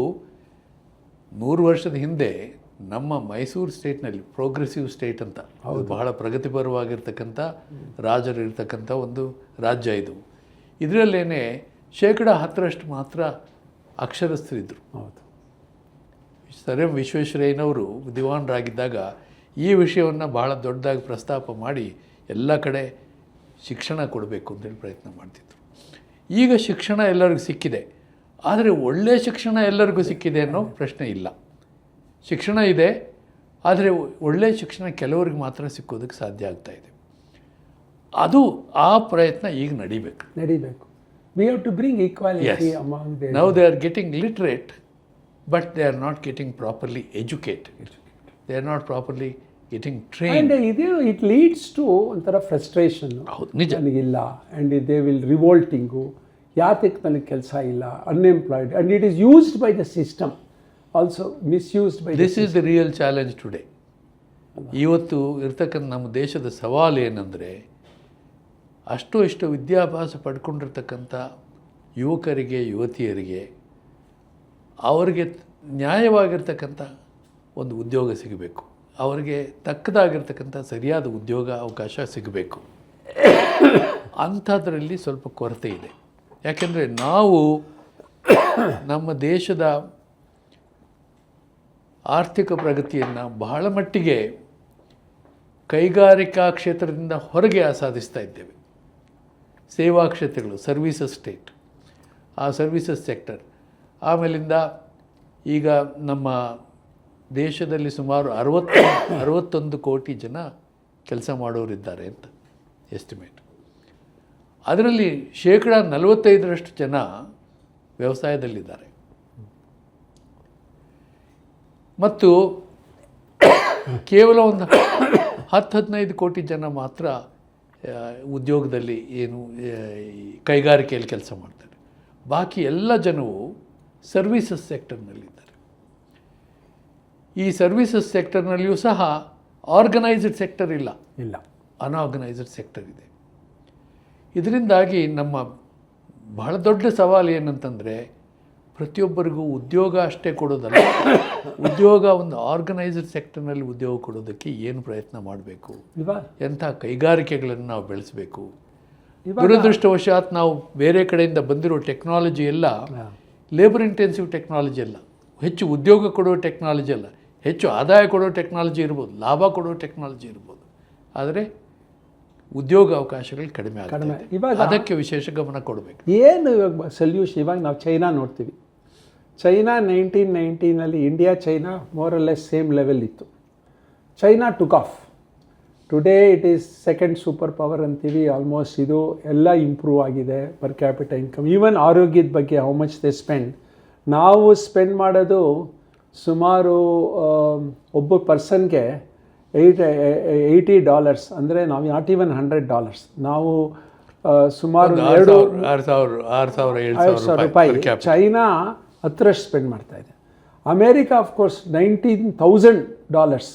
100 ವರ್ಷದ ಹಿಂದೆ ನಮ್ಮ ಮೈಸೂರು ಸ್ಟೇಟ್ನಲ್ಲಿ ಪ್ರೋಗ್ರೆಸಿವ್ ಸ್ಟೇಟ್ ಅಂತ, ಬಹಳ ಪ್ರಗತಿಪರವಾಗಿರ್ತಕ್ಕಂಥ ರಾಜರು ಇರ್ತಕ್ಕಂಥ ಒಂದು ರಾಜ್ಯ ಇದು. ಇದರಲ್ಲೇನೆ 10% ಮಾತ್ರ ಅಕ್ಷರಸ್ಥರಿದ್ದರು. ಹೌದು. ಸರ್ ಎಂ ವಿಶ್ವೇಶ್ವರಯ್ಯನವರು ದಿವಾನರಾಗಿದ್ದಾಗ ಈ ವಿಷಯವನ್ನು ಬಹಳ ದೊಡ್ಡದಾಗಿ ಪ್ರಸ್ತಾಪ ಮಾಡಿ ಎಲ್ಲ ಕಡೆ ಶಿಕ್ಷಣ ಕೊಡಬೇಕು ಅಂತೇಳಿ ಪ್ರಯತ್ನ ಮಾಡ್ತಿದ್ರು. ಈಗ ಶಿಕ್ಷಣ ಎಲ್ಲರಿಗೂ ಸಿಕ್ಕಿದೆ, ಆದರೆ ಒಳ್ಳೆಯ ಶಿಕ್ಷಣ ಎಲ್ಲರಿಗೂ ಸಿಕ್ಕಿದೆ ಅನ್ನೋ ಪ್ರಶ್ನೆ ಇಲ್ಲ. ಶಿಕ್ಷಣ ಇದೆ, ಆದರೆ ಒಳ್ಳೆಯ ಶಿಕ್ಷಣ ಕೆಲವರಿಗೆ ಮಾತ್ರ ಸಿಕ್ಕೋದಕ್ಕೆ ಸಾಧ್ಯ ಆಗ್ತಾ ಇದೆ. ಅದು ಆ ಪ್ರಯತ್ನ ಈಗ ನಡಿಬೇಕು. We have to bring equality among the. Now they are getting literate, but they are not getting properly educated. They are not properly getting trained. It leads to ಒಂಥರ ಫ್ರಸ್ಟ್ರೇಷನ್. ಹೌದು, ನಿಜ. ನನಗಿಲ್ಲ, ಆ್ಯಂಡ್ ದೇ ವಿಲ್ ರಿವೋಲ್ಟಿಂಗು, ಯಾತಕ್ಕೆ ನನಗೆ ಕೆಲಸ ಇಲ್ಲ, unemployed, and it is used by the system, also misused by. This is the real challenge today. ಇವತ್ತು ಇರ್ತಕ್ಕಂಥ ನಮ್ಮ ದೇಶದ ಸವಾಲು ಏನಂದರೆ, ಇಷ್ಟು ವಿದ್ಯಾಭ್ಯಾಸ ಪಡ್ಕೊಂಡಿರ್ತಕ್ಕಂಥ ಯುವಕರಿಗೆ, ಯುವತಿಯರಿಗೆ ಅವರಿಗೆ ನ್ಯಾಯವಾಗಿರ್ತಕ್ಕಂಥ ಒಂದು ಉದ್ಯೋಗ ಸಿಗಬೇಕು, ಅವರಿಗೆ ತಕ್ಕದಾಗಿರ್ತಕ್ಕಂಥ ಸರಿಯಾದ ಉದ್ಯೋಗ ಅವಕಾಶ ಸಿಗಬೇಕು. ಅಂಥದ್ರಲ್ಲಿ ಸ್ವಲ್ಪ ಕೊರತೆ ಇದೆ. ಯಾಕೆಂದರೆ ನಾವು ನಮ್ಮ ದೇಶದ ಆರ್ಥಿಕ ಪ್ರಗತಿಯನ್ನು ಬಹಳ ಮಟ್ಟಿಗೆ ಕೈಗಾರಿಕಾ ಕ್ಷೇತ್ರದಿಂದ ಹೊರಗೆ ಸಾಧಿಸ್ತಾ ಇದ್ದೇವೆ. ಸೇವಾ ಕ್ಷೇತ್ರಗಳು, ಸರ್ವೀಸಸ್ ಸ್ಟೇಟ್, ಆ ಸರ್ವೀಸಸ್ ಸೆಕ್ಟರ್. ಆಮೇಲಿಂದ ಈಗ ನಮ್ಮ ದೇಶದಲ್ಲಿ ಸುಮಾರು 61 ಕೋಟಿ ಜನ ಕೆಲಸ ಮಾಡೋರಿದ್ದಾರೆ ಅಂತ ಎಸ್ಟಿಮೇಟ್. ಅದರಲ್ಲಿ 45% ಜನ ವ್ಯವಸಾಯದಲ್ಲಿದ್ದಾರೆ ಮತ್ತು ಕೇವಲ ಒಂದು 10-15 ಕೋಟಿ ಜನ ಮಾತ್ರ ಉದ್ಯೋಗದಲ್ಲಿ ಕೈಗಾರಿಕೆಯಲ್ಲಿ ಕೆಲಸ ಮಾಡ್ತಾರೆ. ಬಾಕಿ ಎಲ್ಲ ಜನವು ಸರ್ವೀಸಸ್ ಸೆಕ್ಟರ್ನಲ್ಲಿದ್ದಾರೆ. ಈ ಸರ್ವೀಸಸ್ ಸೆಕ್ಟರ್ನಲ್ಲಿಯೂ ಸಹ ಆರ್ಗನೈಸ್ಡ್ ಸೆಕ್ಟರ್ ಇಲ್ಲ, ಅನ್ಆರ್ಗನೈಸ್ಡ್ ಸೆಕ್ಟರ್ ಇದೆ. ಇದರಿಂದಾಗಿ ನಮ್ಮ ಬಹಳ ದೊಡ್ಡ ಸವಾಲು ಏನಂತಂದರೆ, ಪ್ರತಿಯೊಬ್ಬರಿಗೂ ಉದ್ಯೋಗ ಅಷ್ಟೇ ಕೊಡೋದಲ್ಲ, ಉದ್ಯೋಗ ಒಂದು ಆರ್ಗನೈಸ್ಡ್ ಸೆಕ್ಟರ್ನಲ್ಲಿ ಉದ್ಯೋಗ ಕೊಡೋದಕ್ಕೆ ಏನು ಪ್ರಯತ್ನ ಮಾಡಬೇಕು, ಎಂಥ ಕೈಗಾರಿಕೆಗಳನ್ನು ನಾವು ಬೆಳೆಸಬೇಕು. ದುರದೃಷ್ಟವಶಾತ್ ನಾವು ಬೇರೆ ಕಡೆಯಿಂದ ಬಂದಿರೋ ಟೆಕ್ನಾಲಜಿ ಎಲ್ಲ ಲೇಬರ್ ಇಂಟೆನ್ಸಿವ್ ಟೆಕ್ನಾಲಜಿ ಅಲ್ಲ, ಹೆಚ್ಚು ಉದ್ಯೋಗ ಕೊಡೋ ಟೆಕ್ನಾಲಜಿ ಅಲ್ಲ, ಹೆಚ್ಚು ಆದಾಯ ಕೊಡೋ ಟೆಕ್ನಾಲಜಿ ಇರ್ಬೋದು, ಲಾಭ ಕೊಡೋ ಟೆಕ್ನಾಲಜಿ ಇರ್ಬೋದು, ಆದರೆ ಉದ್ಯೋಗ ಅವಕಾಶಗಳು ಕಡಿಮೆ ಆಗ್ತದೆ. ಇವಾಗ ಅದಕ್ಕೆ ವಿಶೇಷ ಗಮನ ಕೊಡಬೇಕು. ಏನು ಇವಾಗ ಸೊಲ್ಯೂಷನ್? ಇವಾಗ ನಾವು ಚೈನಾ ನೋಡ್ತೀವಿ. ಚೈನಾ 1990ನಲ್ಲಿ India China more or less same level ಇತ್ತು. China took off. Today it is second super power ಅಂತೀವಿ. ಆಲ್ಮೋಸ್ಟ್ ಇದು ಎಲ್ಲ ಇಂಪ್ರೂವ್ ಆಗಿದೆ. ಪರ್ ಕ್ಯಾಪಿಟ ಇನ್ಕಮ್, ಈವನ್ ಆರೋಗ್ಯದ ಬಗ್ಗೆ ಹೌ ಮಚ್ ದೇ ಸ್ಪೆಂಡ್. ನಾವು ಸ್ಪೆಂಡ್ ಮಾಡೋದು ಸುಮಾರು ಒಬ್ಬ ಪರ್ಸನ್ಗೆ $80, ಅಂದರೆ ನಾವು ನಾಟ್ ಈವನ್ $100. ನಾವು ಸುಮಾರು 6,000 ರೂಪಾಯಿ ಚೈನಾ 10ರಷ್ಟು ಸ್ಪೆಂಡ್ ಮಾಡ್ತಾ ಇದೆ. ಅಮೇರಿಕಾ ಆಫ್ಕೋರ್ಸ್ $19,000,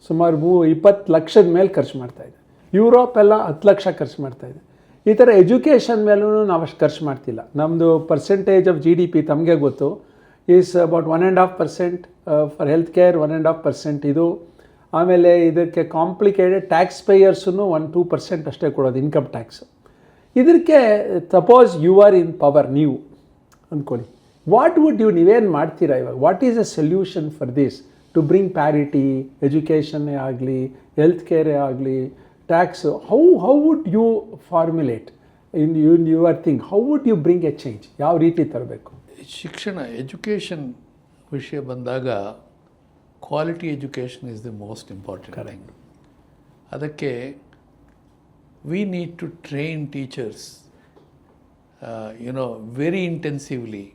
ಸುಮಾರು 20 ಲಕ್ಷದ ಮೇಲೆ ಖರ್ಚು ಮಾಡ್ತಾ ಇದೆ. ಯುರೋಪ್ ಎಲ್ಲ 10 ಲಕ್ಷ ಖರ್ಚು ಮಾಡ್ತಾ ಇದೆ. ಈ ಥರ ಎಜುಕೇಷನ್ ಮೇಲೂ ನಾವು ಅಷ್ಟು ಖರ್ಚು ಮಾಡ್ತಿಲ್ಲ. ನಮ್ಮದು ಪರ್ಸೆಂಟೇಜ್ ಆಫ್ GDP ತಮಗೆ ಗೊತ್ತು, is about 1.5% for health care, 1.5% ಇದು. ಆಮೇಲೆ ಇದಕ್ಕೆ ಕಾಂಪ್ಲಿಕೇಟೆಡ್ ಟ್ಯಾಕ್ಸ್ ಪೇಯರ್ಸೂ 1-2% ಅಷ್ಟೇ ಕೊಡೋದು, ಇನ್ಕಮ್ ಟ್ಯಾಕ್ಸ್. ಇದಕ್ಕೆ suppose you are in power, ನೀವು ಅಂದ್ಕೊಳ್ಳಿ, ವಾಟ್ ವುಡ್ ನೀವೇನು ಮಾಡ್ತೀರಾ ಇವಾಗ? What is a solution for this to bring parity? ಎಜುಕೇಷನ್ನೇ ಆಗಲಿ, ಹೆಲ್ತ್ ಕೇರೇ ಆಗಲಿ, tax, how would you formulate in your thing? How would you bring a change? ಯಾವ ರೀತಿ ತರಬೇಕು? ಶಿಕ್ಷಣ, ಎಜುಕೇಷನ್ ವಿಷಯ ಬಂದಾಗ quality education is the most important thing. ಅದಕ್ಕೆ we need to train teachers very intensively.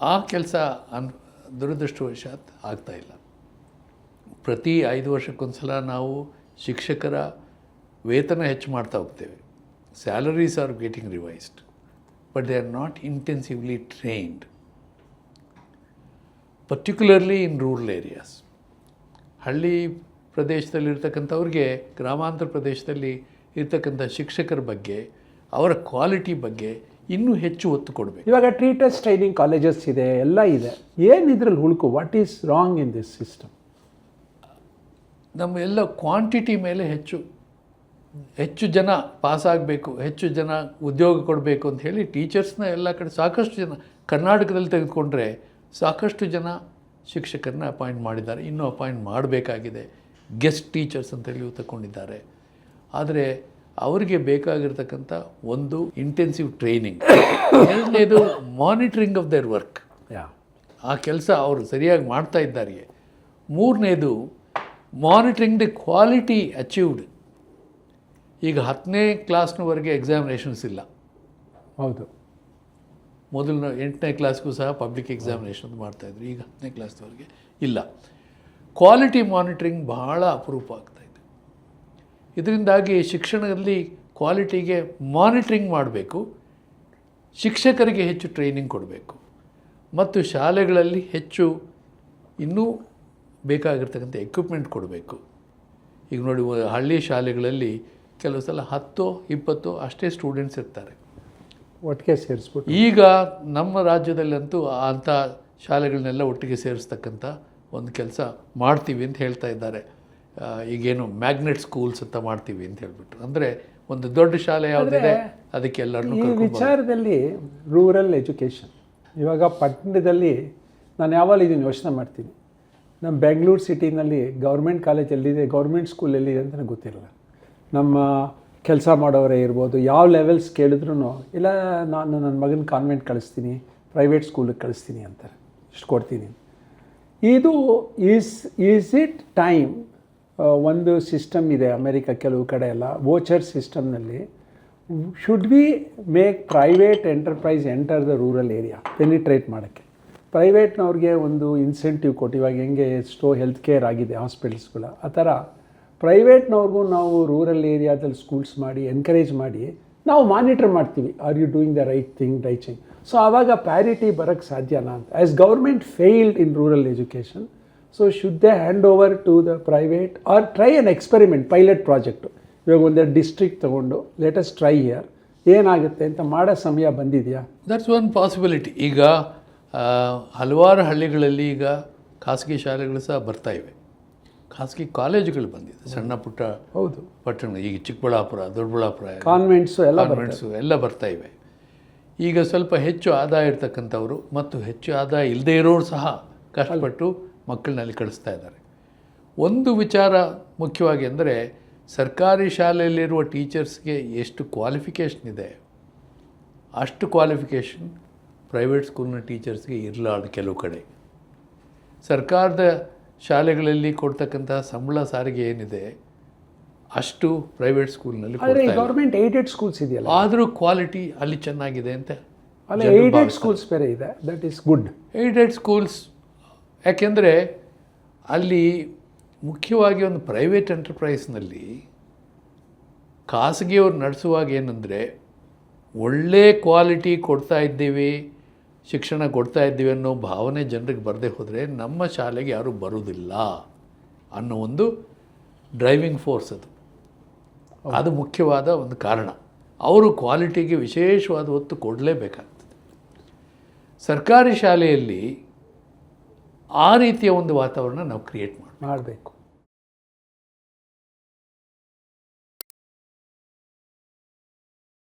ಆ ಕೆಲಸ ದುರದೃಷ್ಟವಶಾತ್ ಆಗ್ತಾಯಿಲ್ಲ. ಪ್ರತಿ 5 ವರ್ಷಕ್ಕೊಂದ್ಸಲ ನಾವು ಶಿಕ್ಷಕರ ವೇತನ ಹೆಚ್ಚು ಮಾಡ್ತಾ ಹೋಗ್ತೇವೆ. Salaries are getting revised, but they are not intensively trained, particularly in rural areas. ಹಳ್ಳಿ ಪ್ರದೇಶದಲ್ಲಿರ್ತಕ್ಕಂಥವ್ರಿಗೆ ಗ್ರಾಮಾಂತರ ಪ್ರದೇಶದಲ್ಲಿ ಇರ್ತಕ್ಕಂಥ ಶಿಕ್ಷಕರ ಬಗ್ಗೆ, ಅವರ ಕ್ವಾಲಿಟಿ ಬಗ್ಗೆ ಇನ್ನೂ ಹೆಚ್ಚು ಒತ್ತು ಕೊಡಬೇಕು. ಇವಾಗ ಟೀಚರ್ಸ್ ಟ್ರೈನಿಂಗ್ ಕಾಲೇಜಸ್ ಇದೆ, ಎಲ್ಲ ಇದೆ. ಏನು ಇದರಲ್ಲಿ ಹುಡುಕು? What is wrong in this system? ನಮ್ಮ ಎಲ್ಲ ಕ್ವಾಂಟಿಟಿ ಮೇಲೆ ಹೆಚ್ಚು ಜನ ಪಾಸ್ ಆಗಬೇಕು, ಹೆಚ್ಚು ಜನ ಉದ್ಯೋಗ ಕೊಡಬೇಕು ಅಂತ ಹೇಳಿ ಟೀಚರ್ಸ್ನ ಎಲ್ಲ ಕಡೆ ಸಾಕಷ್ಟು ಜನ, ಕರ್ನಾಟಕದಲ್ಲಿ ತೆಗೆದುಕೊಂಡ್ರೆ ಸಾಕಷ್ಟು ಜನ ಶಿಕ್ಷಕರನ್ನ ಅಪಾಯಿಂಟ್ ಮಾಡಿದ್ದಾರೆ, ಇನ್ನೂ ಅಪಾಯಿಂಟ್ ಮಾಡಬೇಕಾಗಿದೆ. ಗೆಸ್ಟ್ ಟೀಚರ್ಸ್ ಅಂತೇಳಿ ತಗೊಂಡಿದ್ದಾರೆ. ಆದರೆ ಅವರಿಗೆ ಬೇಕಾಗಿರ್ತಕ್ಕಂಥ ಒಂದು ಇಂಟೆನ್ಸಿವ್ ಟ್ರೈನಿಂಗ್, ಎರಡನೇದು ಮಾನಿಟ್ರಿಂಗ್ ಆಫ್ ದೇರ್ ವರ್ಕ್, ಆ ಕೆಲಸ ಅವರು ಸರಿಯಾಗಿ ಮಾಡ್ತಾ ಇದ್ದಾರೆ. ಮೂರನೇದು ಮಾನಿಟ್ರಿಂಗ್ ದಿ ಕ್ವಾಲಿಟಿ ಅಚೀವ್ಡ್. ಈಗ 10ನೇ ಕ್ಲಾಸ್ನವರೆಗೆ ಎಕ್ಸಾಮಿನೇಷನ್ಸ್ ಇಲ್ಲ. ಹೌದು, ಮೊದಲು 8ನೇ ಕ್ಲಾಸ್ಗೂ ಸಹ ಪಬ್ಲಿಕ್ ಎಕ್ಸಾಮಿನೇಷನ್ ಮಾಡ್ತಾಯಿದ್ರು, ಈಗ 10ನೇ ಕ್ಲಾಸ್ವರೆಗೆ ಇಲ್ಲ. ಕ್ವಾಲಿಟಿ ಮಾನಿಟ್ರಿಂಗ್ ಬಹಳ ಅಪರೂಪ ಆಗ್ತಾಯಿದೆ. ಇದರಿಂದಾಗಿ ಶಿಕ್ಷಣದಲ್ಲಿ ಕ್ವಾಲಿಟಿಗೆ ಮಾನಿಟ್ರಿಂಗ್ ಮಾಡಬೇಕು, ಶಿಕ್ಷಕರಿಗೆ ಹೆಚ್ಚು ಟ್ರೈನಿಂಗ್ ಕೊಡಬೇಕು, ಮತ್ತು ಶಾಲೆಗಳಲ್ಲಿ ಹೆಚ್ಚು ಇನ್ನೂ ಬೇಕಾಗಿರ್ತಕ್ಕಂಥ ಎಕ್ವಿಪ್ಮೆಂಟ್ ಕೊಡಬೇಕು. ಈಗ ನೋಡಿ, ಹಳ್ಳಿ ಶಾಲೆಗಳಲ್ಲಿ ಕೆಲವು ಸಲ 10-20 ಅಷ್ಟೇ ಸ್ಟೂಡೆಂಟ್ಸ್ ಇರ್ತಾರೆ, ಒಟ್ಟಿಗೆ ಸೇರಿಸ್ಬಿಟ್ಟು. ಈಗ ನಮ್ಮ ರಾಜ್ಯದಲ್ಲಂತೂ ಅಂಥ ಶಾಲೆಗಳನ್ನೆಲ್ಲ ಒಟ್ಟಿಗೆ ಸೇರಿಸ್ತಕ್ಕಂಥ ಒಂದು ಕೆಲಸ ಮಾಡ್ತೀವಿ ಅಂತ ಹೇಳ್ತಾ ಇದ್ದಾರೆ. ಈಗೇನು ಮ್ಯಾಗ್ನೆಟ್ ಸ್ಕೂಲ್ಸ್ ಅಂತ ಮಾಡ್ತೀವಿ ಅಂತ ಹೇಳ್ಬಿಟ್ಟು, ಅಂದರೆ ಒಂದು ದೊಡ್ಡ ಶಾಲೆ ಯಾವುದಿದೆ ಅದಕ್ಕೆ ಎಲ್ಲರನ್ನೂ ಈ ವಿಚಾರದಲ್ಲಿ ರೂರಲ್ ಎಜುಕೇಷನ್, ಇವಾಗ ಪಟ್ಟಣದಲ್ಲಿ ನಾನು ಯಾವಾಗ ಇದನ್ನು ಯೋಚನೆ ಮಾಡ್ತೀನಿ. ನಮ್ಮ ಬೆಂಗಳೂರು ಸಿಟಿನಲ್ಲಿ ಗೌರ್ಮೆಂಟ್ ಕಾಲೇಜ್ ಎಲ್ಲಿದೆ, ಗೌರ್ಮೆಂಟ್ ಸ್ಕೂಲ್ ಎಲ್ಲಿದೆ ಅಂತ ನನಗೆ ಗೊತ್ತಿರಲ್ಲ. ನಮ್ಮ ಕೆಲಸ ಮಾಡೋರೇ ಇರ್ಬೋದು, ಯಾವ ಲೆವೆಲ್ಸ್ ಕೇಳಿದ್ರು ಇಲ್ಲ ನಾನು ನನ್ನ ಮಗನ ಕಾನ್ವೆಂಟ್ ಕಳಿಸ್ತೀನಿ, ಪ್ರೈವೇಟ್ ಸ್ಕೂಲಿಗೆ ಕಳಿಸ್ತೀನಿ ಅಂತಾರೆ, ಇಷ್ಟು ಕೊಡ್ತೀನಿ. ಇದು ಈಸ್ ಇಟ್ ಟೈಮ್? ಒಂದು ಸಿಸ್ಟಮ್ ಇದೆ ಅಮೇರಿಕಾ, ಕೆಲವು ಕಡೆ ಎಲ್ಲ ವೋಚರ್ ಸಿಸ್ಟಮ್ನಲ್ಲಿ. Should we make private enterprise enter the rural area penetrate ಮಾಡೋಕ್ಕೆ? ಪ್ರೈವೇಟ್ನವ್ರಿಗೆ ಒಂದು ಇನ್ಸೆಂಟಿವ್ ಕೊಟ್ಟು, ಇವಾಗ ಹೆಂಗೆ ಎಷ್ಟೋ ಹೆಲ್ತ್ ಕೇರ್ ಆಗಿದೆ ಹಾಸ್ಪಿಟಲ್ಸ್ಗಳ, ಆ ಥರ ಪ್ರೈವೇಟ್ನವ್ರಿಗೂ ನಾವು ರೂರಲ್ ಏರಿಯಾದಲ್ಲಿ ಸ್ಕೂಲ್ಸ್ ಮಾಡಿ ಎನ್ಕರೇಜ್ ಮಾಡಿ ನಾವು ಮಾನಿಟರ್ ಮಾಡ್ತೀವಿ, are you doing the right thing, teaching. So ಆವಾಗ ಪ್ಯಾರಿಟಿ ಬರೋಕ್ಕೆ ಸಾಧ್ಯನಾ ಅಂತ. As government failed in rural education, so should they hand over to the private or try an experiment, pilot project. ಇವಾಗ ಒಂದೆರಡು district ತೊಗೊಂಡು lettuce try here, ಏನಾಗುತ್ತೆ ಅಂತ ಮಾಡೋ ಸಮಯ ಬಂದಿದೆಯಾ? That's one possibility. ಈಗ ಹಲವಾರು ಹಳ್ಳಿಗಳಲ್ಲಿ ಈಗ ಖಾಸಗಿ ಶಾಲೆಗಳು ಸಹ ಬರ್ತಾ ಇವೆ, ಖಾಸಗಿ ಕಾಲೇಜುಗಳು ಬಂದಿದೆ, ಸಣ್ಣ ಪುಟ್ಟ. ಹೌದು, ಪಟ್ಟಣ, ಈಗ ಚಿಕ್ಕಬಳ್ಳಾಪುರ, ದೊಡ್ಡಬಳ್ಳಾಪುರ, ಕಾನ್ವೆಂಟ್ಸು ಎಲ್ಲ ಬರ್ತಾ ಇವೆ. ಈಗ ಸ್ವಲ್ಪ ಹೆಚ್ಚು ಆದಾಯ ಇರ್ತಕ್ಕಂಥವ್ರು ಮತ್ತು ಹೆಚ್ಚು ಆದಾಯ ಇಲ್ಲದೇ ಇರೋರು ಸಹ ಕಷ್ಟಪಟ್ಟು ಮಕ್ಕಳನ್ನಲ್ಲಿ ಕಳಿಸ್ತಾ ಇದ್ದಾರೆ. ಒಂದು ವಿಚಾರ ಮುಖ್ಯವಾಗಿ ಅಂದರೆ, ಸರ್ಕಾರಿ ಶಾಲೆಯಲ್ಲಿರುವ ಟೀಚರ್ಸ್ಗೆ ಎಷ್ಟು ಕ್ವಾಲಿಫಿಕೇಷನ್ ಇದೆ ಅಷ್ಟು ಕ್ವಾಲಿಫಿಕೇಷನ್ ಪ್ರೈವೇಟ್ ಸ್ಕೂಲ್ನ ಟೀಚರ್ಸ್ಗೆ ಇರಲಾರ್ದು. ಕೆಲವು ಕಡೆ ಸರ್ಕಾರದ ಶಾಲೆಗಳಲ್ಲಿ ಕೊಡ್ತಕ್ಕಂಥ ಸಂಬಳ ಸಾರಿಗೆ ಏನಿದೆ ಅಷ್ಟು ಪ್ರೈವೇಟ್ ಸ್ಕೂಲ್ನಲ್ಲಿ ಗೌರ್ಮೆಂಟ್ ಏಡೆಡ್ ಸ್ಕೂಲ್ಸ್ ಇದೆಯಲ್ಲ, ಆದರೂ ಕ್ವಾಲಿಟಿ ಅಲ್ಲಿ ಚೆನ್ನಾಗಿದೆ ಅಂತ. ಅಲ್ಲಿ ಏಡೆಡ್ ಸ್ಕೂಲ್ಸ್ ಬೇರೆ ಇದೆ, that is good. Aided schools ಯಾಕೆಂದರೆ ಅಲ್ಲಿ ಮುಖ್ಯವಾಗಿ ಒಂದು ಪ್ರೈವೇಟ್ ಎಂಟರ್ಪ್ರೈಸ್ನಲ್ಲಿ ಖಾಸಗಿಯವ್ರು ನಡೆಸುವಾಗ ಏನಂದರೆ, ಒಳ್ಳೆ ಕ್ವಾಲಿಟಿ ಕೊಡ್ತಾ ಇದ್ದೀವಿ, ಶಿಕ್ಷಣ ಕೊಡ್ತಾ ಇದ್ದೀವಿ ಅನ್ನೋ ಭಾವನೆ ಜನರಿಗೆ ಬರದೇ ಹೋದರೆ ನಮ್ಮ ಶಾಲೆಗೆ ಯಾರೂ ಬರೋದಿಲ್ಲ ಅನ್ನೋ ಒಂದು ಡ್ರೈವಿಂಗ್ ಫೋರ್ಸ್ ಅದು ಮುಖ್ಯವಾದ ಒಂದು ಕಾರಣ. ಅವರು ಕ್ವಾಲಿಟಿಗೆ ವಿಶೇಷವಾದ ಒತ್ತು ಕೊಡಲೇಬೇಕಾಗ್ತದೆ. ಸರ್ಕಾರಿ ಶಾಲೆಯಲ್ಲಿ ಆ ರೀತಿಯ ಒಂದು ವಾತಾವರಣ ನಾವು ಕ್ರಿಯೇಟ್ ಮಾಡಬೇಕು.